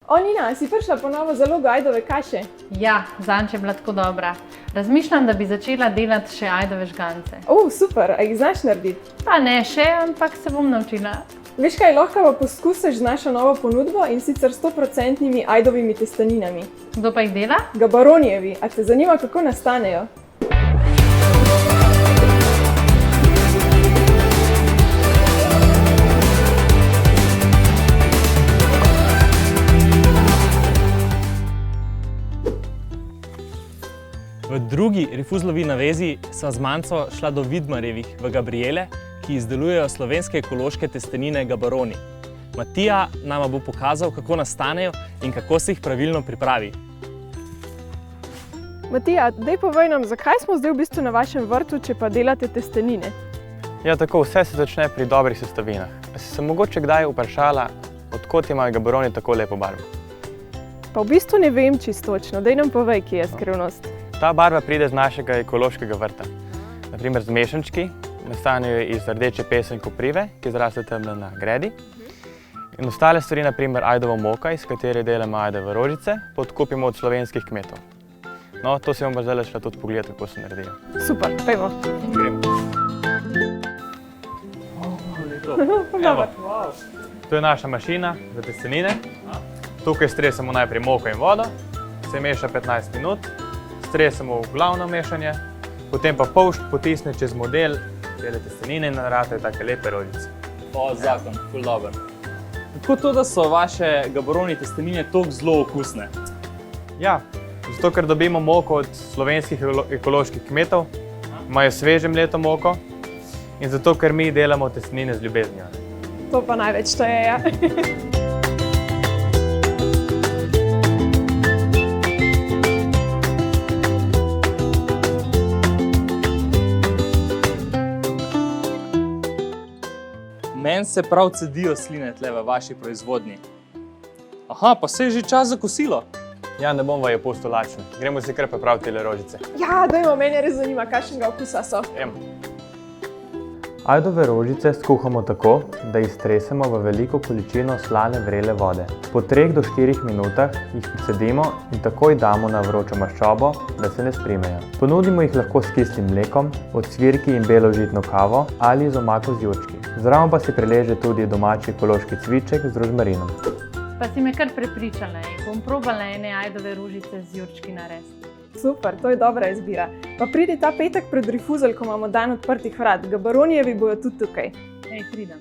O, Nina, si prišla po novo zalogo ajdove kaše? Ja, zanč je bila tako dobra. Razmišljam, da bi začela delati še ajdove žgance. O, super, a jih znaš narediti? Pa ne še, ampak se bom naučila. Veš kaj, lahko pa poskusiš z našo novo ponudbo in sicer 100% ajdovimi testeninami. Kdo pa jih dela? Gabaronijevi, a te zanima, kako nastanejo? V drugi rifuzlovi navezi sva z Manco šla do Vidmarjevih v Gabrijele, ki izdelujejo slovenske ekološke testenine Gabaroni. Matija nama bo pokazal, kako nastanejo in kako se jih pravilno pripravi. Matija, daj povej nam, zakaj smo zdaj v bistvu na vašem vrtu, če pa delate testenine? Ja, tako, vse se začne pri dobrih sestavinah. Si se mogoče kdaj vprašala, odkot imajo Gabaroni tako lepo barvo? Pa v bistvu ne vem čisto točno, daj nam povej, kje je skrivnost. Ta barva pride z našega ekološkega vrta. Naprimer z mešančki, nastanejo iz rdeče pese in koprive, ki zraste tamle na gredi. In ostale stvari, naprimer ajdovo moka, iz katere delamo ajdove rožice, podkupimo od slovenskih kmetov. No, to si bomo zdaj šla tudi pogledati, kako se naredijo. Super, pojmo. Gremo. To je naša mašina za testenine. Tukaj stresemo najprej moko in vodo, se meša 15 minut, stresemo v glavno mešanje, potem pa polšt potisne čez model tele testenine in naratajo take lepe rožice. O, zakon, ful dober. Kako to, da so vaše Gabaroni testenine toliko zelo okusne? Ja, zato ker dobimo moko od slovenskih ekoloških kmetov, imajo sveže mleto moko in zato ker mi delamo testenine z ljubeznijo. To pa največ to je, ja. Meni se prav cedijo sline tle v vaši proizvodnji. Aha, pa se je že čas za kosilo. Ja, ne bom vaju pustil lačni. Gremo si kar pripraviti tele rožice. Ja, dajmo, mene res zanima, kakšnega okusa so. Ajdove rožice skuhamo tako, da jih stresemo v veliko količino slane vrele vode. Po 3 do 4 minutah jih precedimo in takoj damo na vročo maščobo, da se ne sprimejo. Ponudimo jih lahko s kislim mlekom, ocvirki in belo žitno kavo ali z omako z jurčki. Zraven pa se prileže tudi domači ekološki cviček z rožmarinom. Pa si me kar prepričala in bom probala ene ajdove rožice z jurčki narediti. Super, to je dobra izbira. Pa pridi ta petek pred Rifuzl, ko imamo dan odprtih vrat. Gabaronijevi bojo tudi tukaj. Hej, pridem.